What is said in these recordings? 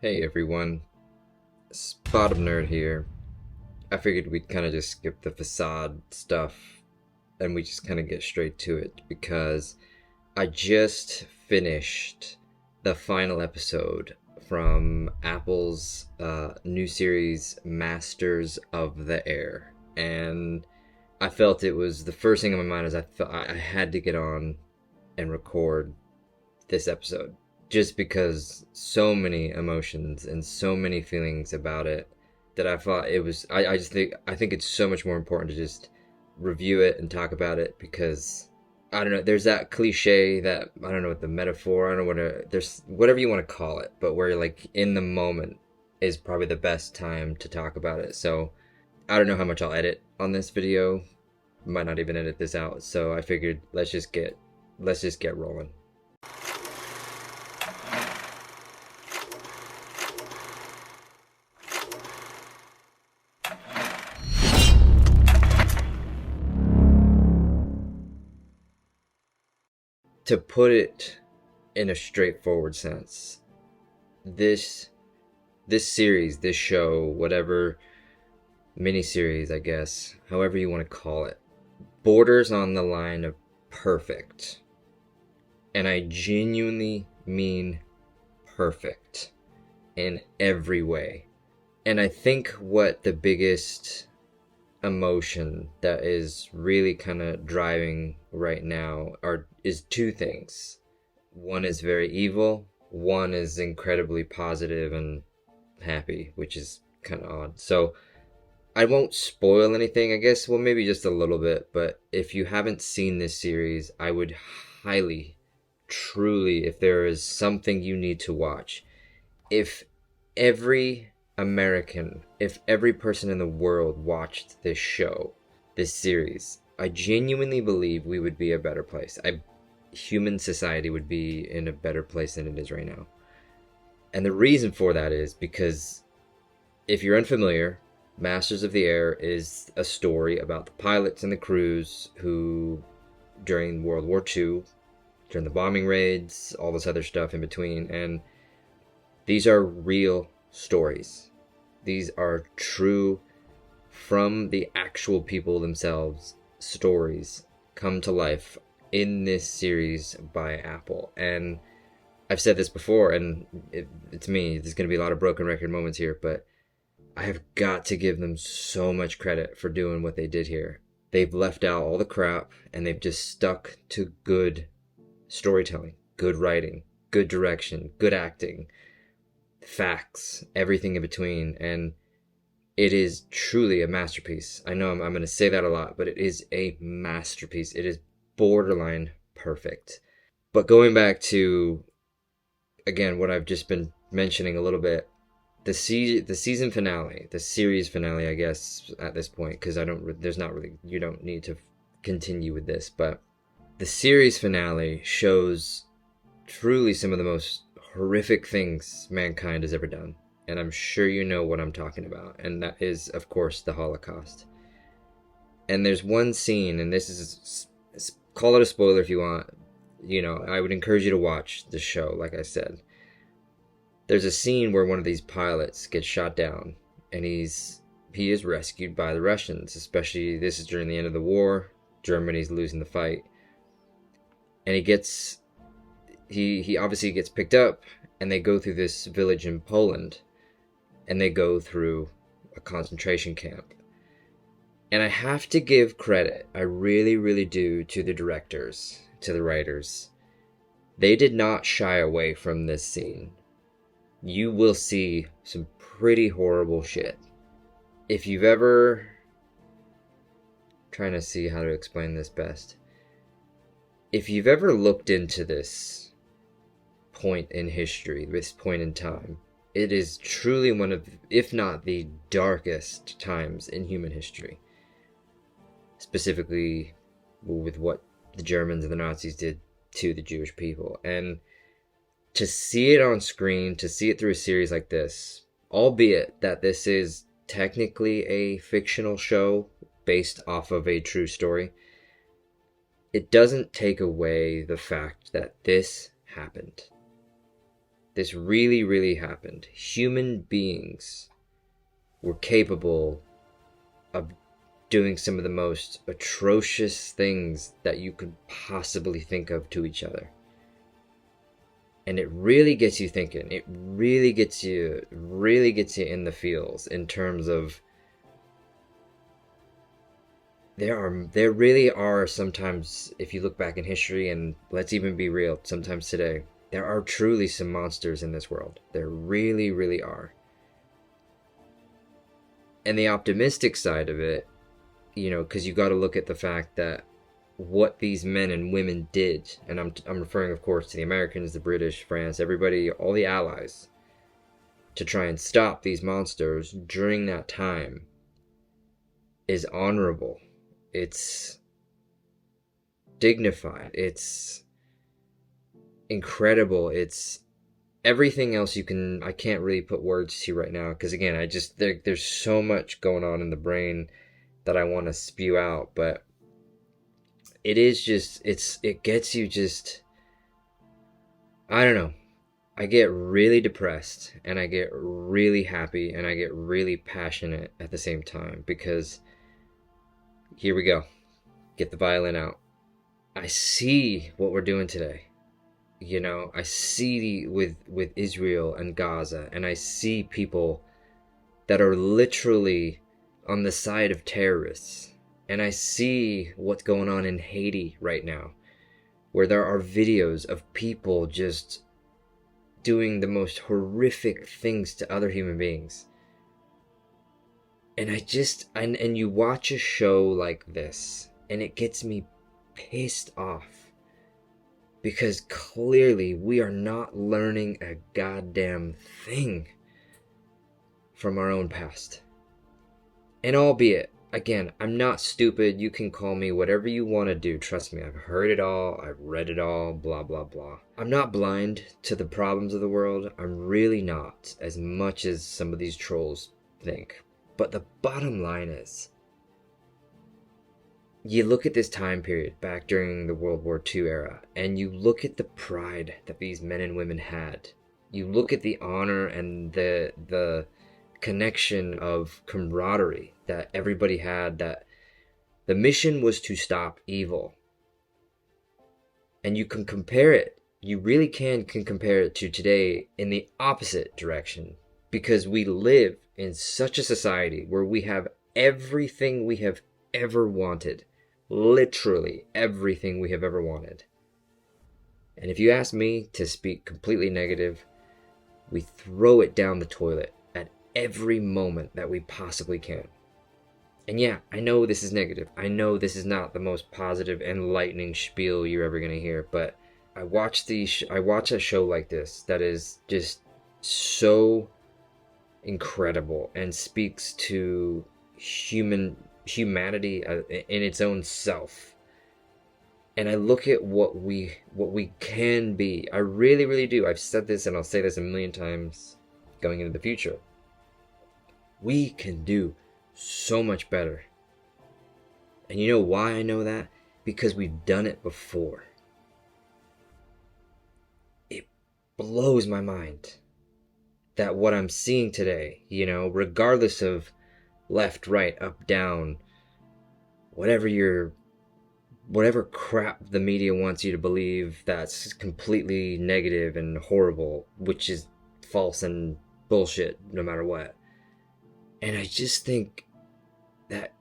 Hey everyone, Spot of Nerd here. I figured we'd kind of just skip the facade stuff and we just kind of get straight to it because I just finished the final episode from Apple's new series, Masters of the Air. And I felt it was the first thing on my mind is I felt I had to get on and record this episode just because so many emotions and so many feelings about it that I thought it was I think it's so much more important to just review it and talk about it because I don't know, there's that cliche that I don't know what the metaphor, I don't know what there's whatever you want to call it, but where you're like in the moment is probably the best time to talk about it. So I don't know how much I'll edit on this video. Might not even edit this out. So I figured let's just get rolling. To put it in a straightforward sense, this series, this show, whatever miniseries, I guess, however you want to call it, borders on the line of perfect. And I genuinely mean perfect in every way. And I think what the biggest emotion that is really kind of driving right now is two things. One is very evil, one is incredibly positive and happy, which is kind of odd. So I won't spoil anything, I guess. Well, maybe just a little bit, but if you haven't seen this series, I would highly, truly, if there is something you need to watch, if every American, if every person in the world watched this show, this series, I genuinely believe we would be a better place. Human society would be in a better place than it is right now. And the reason for that is because if you're unfamiliar, Masters of the Air is a story about the pilots and the crews who, during World War II, during the bombing raids, all this other stuff in between, and these are real stories. These are true, from the actual people themselves, stories come to life in this series by Apple. And I've said this before, and it's me. There's going to be a lot of broken record moments here, but I have got to give them so much credit for doing what they did here. They've left out all the crap, and they've just stuck to good storytelling, good writing, good direction, good acting, facts, everything in between, and it is truly a masterpiece. I know I'm going to say that a lot, but it is a masterpiece. It is borderline perfect. But going back to, again, what I've just been mentioning a little bit, the season finale, the series finale, I guess, at this point, because you don't need to continue with this, but the series finale shows truly some of the most horrific things mankind has ever done. And I'm sure you know what I'm talking about. And that is, of course, the Holocaust. And there's one scene, and this is, call it a spoiler if you want. You know, I would encourage you to watch the show, like I said. There's a scene where one of these pilots gets shot down, and he is rescued by the Russians, especially this is during the end of the war. Germany's losing the fight. And he obviously gets picked up, and they go through this village in Poland, and they go through a concentration camp. And I have to give credit, I really, really do, to the directors, to the writers. They did not shy away from this scene. You will see some pretty horrible shit. If you've ever... trying to see how to explain this best. If you've ever looked into this point in history, this point in time, it is truly one of, if not the darkest times in human history. Specifically with what the Germans and the Nazis did to the Jewish people. And to see it on screen, to see it through a series like this, albeit that this is technically a fictional show based off of a true story, it doesn't take away the fact that this happened. This really, really happened. Human beings were capable of doing some of the most atrocious things that you could possibly think of to each other. And it really gets you thinking. It really gets you in the feels in terms of there really are sometimes, if you look back in history, and let's even be real, sometimes today, there are truly some monsters in this world. There really, really are. And the optimistic side of it, because you got to look at the fact that what these men and women did, and I'm referring, of course, to the Americans, the British, France, everybody, all the allies, to try and stop these monsters during that time, is honorable. It's dignified. It's incredible. It's everything else I can't really put words to right now, because again, there's so much going on in the brain that I want to spew out, but it is just, it gets you just, I don't know. I get really depressed, and I get really happy, and I get really passionate at the same time, because here we go. Get the violin out. I see what we're doing today. I see with Israel and Gaza, and I see people that are literally on the side of terrorists. And I see what's going on in Haiti right now, where there are videos of people just doing the most horrific things to other human beings. And and you watch a show like this, and it gets me pissed off, because clearly we are not learning a goddamn thing from our own past. And albeit, again, I'm not stupid. You can call me whatever you want to do. Trust me, I've heard it all. I've read it all. Blah, blah, blah. I'm not blind to the problems of the world. I'm really not, as much as some of these trolls think. But the bottom line is, you look at this time period back during the World War II era, and you look at the pride that these men and women had. You look at the honor and the connection of camaraderie that everybody had, that the mission was to stop evil. And you can compare it, you really can compare it to today in the opposite direction, because we live in such a society where we have everything we have ever wanted. Literally everything we have ever wanted. And if you ask me to speak completely negative, we throw it down the toilet at every moment that we possibly can. And yeah, I know this is negative. I know this is not the most positive, enlightening spiel you're ever going to hear, but I watch a show like this that is just so incredible and speaks to humanity in its own self, and I look at what we can be. I really, really do. I've said this, and I'll say this a million times going into the future. We can do so much better. And you know why I know that? Because we've done it before. It blows my mind that what I'm seeing today, regardless of left, right, up, down, whatever crap the media wants you to believe that's completely negative and horrible, which is false and bullshit no matter what. And I just think that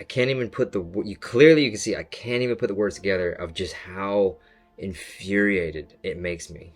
I can't even put you can see I can't even put the words together of just how infuriated it makes me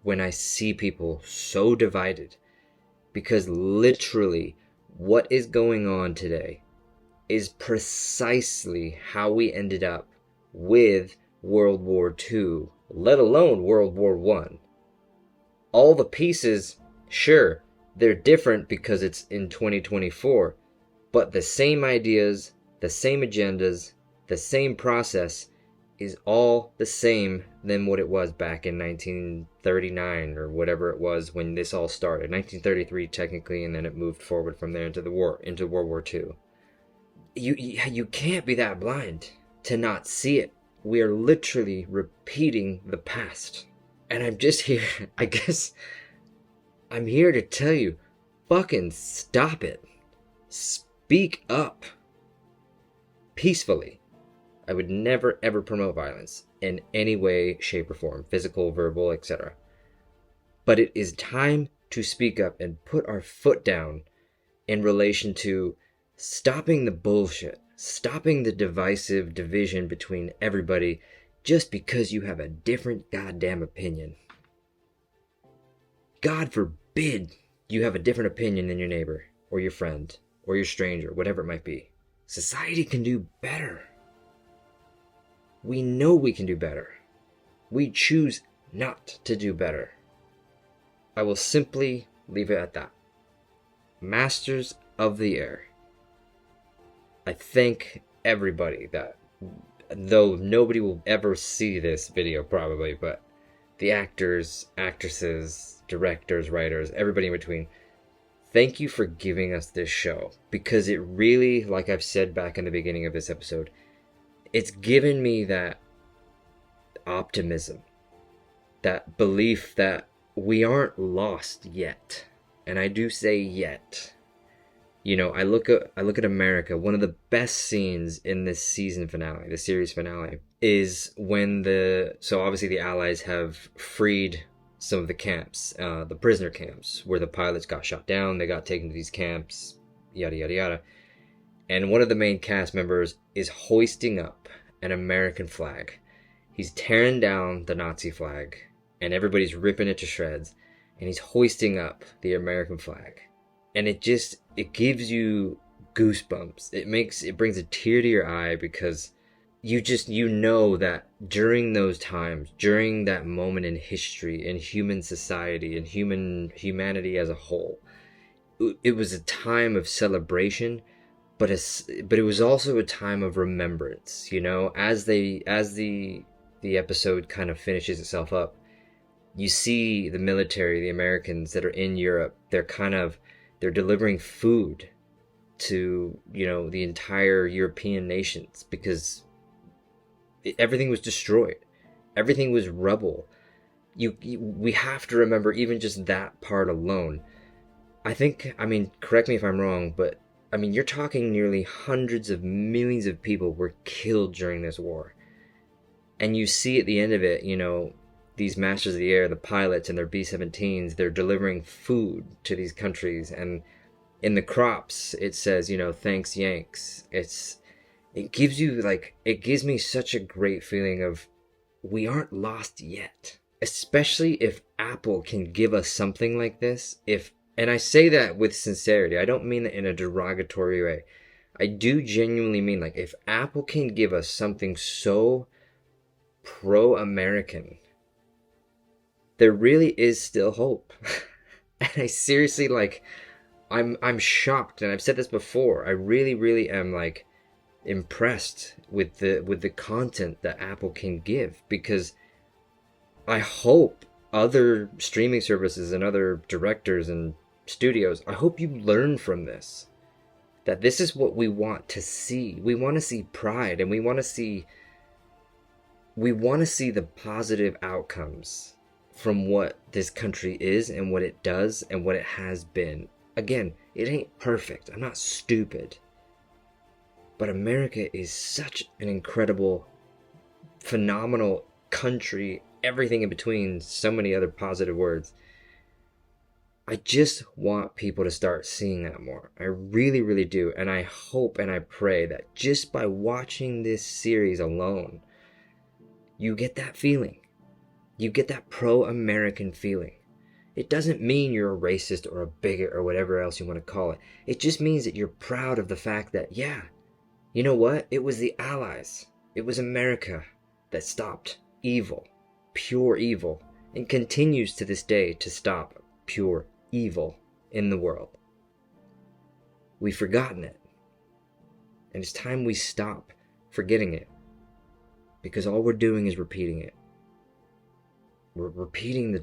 when I see people so divided, because literally what is going on today is precisely how we ended up with World War II, let alone World War I. All the pieces, sure, they're different because it's in 2024, but the same ideas, the same agendas, the same process is all the same than what it was back in 1939 or whatever it was when this all started. 1933 technically, and then it moved forward from there into World War II. You can't be that blind to not see it. We are literally repeating the past. And I'm just here, I guess I'm here to tell you, fucking stop it. Speak up. Peacefully. I would never ever promote violence in any way, shape, or form, physical, verbal, etc. But it is time to speak up and put our foot down in relation to stopping the bullshit, stopping the divisive division between everybody just because you have a different goddamn opinion. God forbid you have a different opinion than your neighbor, or your friend, or your stranger, whatever it might be. Society can do better. We know we can do better. We choose not to do better. I will simply leave it at that. Masters of the Air. I thank everybody that, though nobody will ever see this video probably, but the actors, actresses, directors, writers, everybody in between, thank you for giving us this show, because it really, like I've said back in the beginning of this episode, it's given me that optimism, that belief that we aren't lost yet. And I do say yet. You know, I look at America. One of the best scenes in this season finale, the series finale, is when so obviously the Allies have freed some of the camps, the prisoner camps, where the pilots got shot down. They got taken to these camps, yada yada yada. And one of the main cast members is hoisting up an American flag. He's tearing down the Nazi flag, and everybody's ripping it to shreds, and he's hoisting up the American flag. And it gives you goosebumps. It brings a tear to your eye, because you know that during those times, during that moment in history, in human society, in humanity as a whole, it was a time of celebration, but it was also a time of remembrance. You know, as the episode kind of finishes itself up, you see the military, the Americans that are in Europe, they're delivering food to, you know, the entire European nations, because everything was destroyed. Everything was rubble. We have to remember even just that part alone. I mean, correct me if I'm wrong, but I mean, you're talking nearly hundreds of millions of people were killed during this war. And you see at the end of it, you know, these Masters of the Air, the pilots and their B-17s, they're delivering food to these countries. And in the crops, it says, you know, thanks Yanks. It gives me such a great feeling of, we aren't lost yet. Especially if Apple can give us something like this. And I say that with sincerity. I don't mean that in a derogatory way. I do genuinely mean, like, if Apple can give us something so pro-American, there really is still hope. And I seriously, like, I'm shocked, and I've said this before. I really, really am, like, impressed with the content that Apple can give, because I hope other streaming services and other directors and studios, I hope you learn from this. That this is what we want to see. We want to see pride, and we want to see the positive outcomes from what this country is and what it does and what it has been. Again, it ain't perfect. I'm not stupid. But America is such an incredible, phenomenal country, everything in between, so many other positive words. I just want people to start seeing that more. I really, really do. And I hope and I pray that just by watching this series alone, you get that feeling. You get that pro-American feeling. It doesn't mean you're a racist or a bigot or whatever else you want to call it. It just means that you're proud of the fact that, yeah, you know what? It was the Allies. It was America that stopped evil, pure evil, and continues to this day to stop pure evil in the world. We've forgotten it. And it's time we stop forgetting it. Because all we're doing is repeating it. We're repeating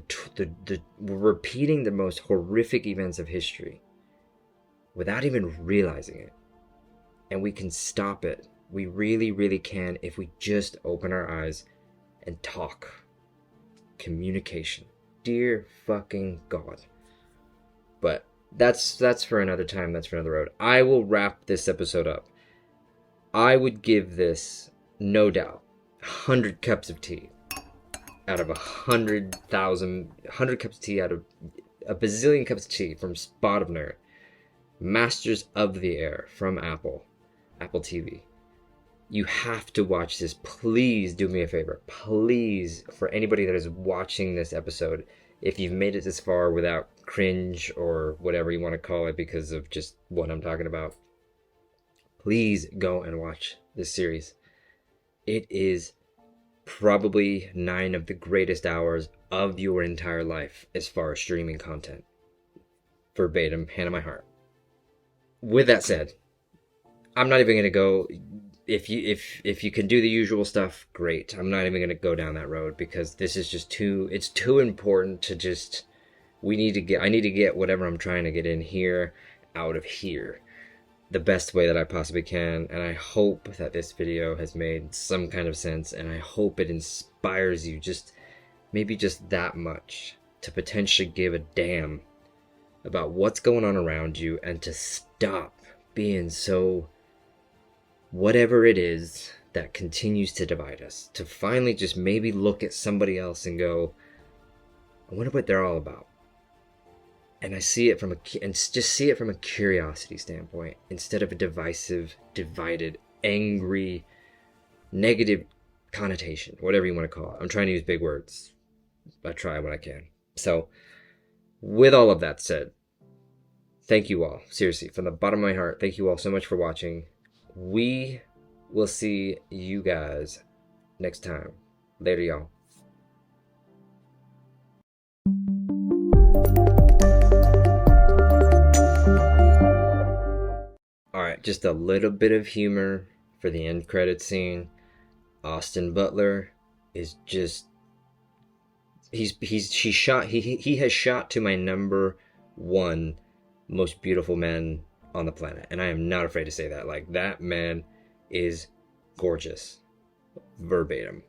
we're repeating the most horrific events of history without even realizing it. And we can stop it. We really, really can if we just open our eyes and talk. communication. Dear fucking God. But that's for another time. That's for another road. I will wrap this episode up. I would give this, no doubt, 100 cups of tea out of 100,000, 100 cups of tea out of a bazillion cups of tea from Spot of Nerd. Masters of the Air from Apple TV. You have to watch this. Please do me a favor. Please, for anybody that is watching this episode, if you've made it this far without cringe or whatever you want to call it because of just what I'm talking about, please go and watch this series. It is probably 9 of the greatest hours of your entire life as far as streaming content. Verbatim, hand on my heart. With that said, I'm not even going to go... If you can do the usual stuff, great. I'm not even going to go down that road because this is just it's too important to just... I need to get whatever I'm trying to get in here out of here the best way that I possibly can, and I hope that this video has made some kind of sense, and I hope it inspires you maybe just that much to potentially give a damn about what's going on around you and to stop being so whatever it is that continues to divide us, to finally just maybe look at somebody else and go, I wonder what they're all about. And just see it from a curiosity standpoint instead of a divisive, divided, angry, negative connotation, whatever you want to call it. I'm trying to use big words. I try when I can. So, with all of that said, thank you all. Seriously, from the bottom of my heart, thank you all so much for watching. We will see you guys next time. Later, y'all. Alright, just a little bit of humor for the end credit scene. Austin Butler is just... He has shot to my number 1 most beautiful man on the planet. And I am not afraid to say that. Like, that man is gorgeous. Verbatim.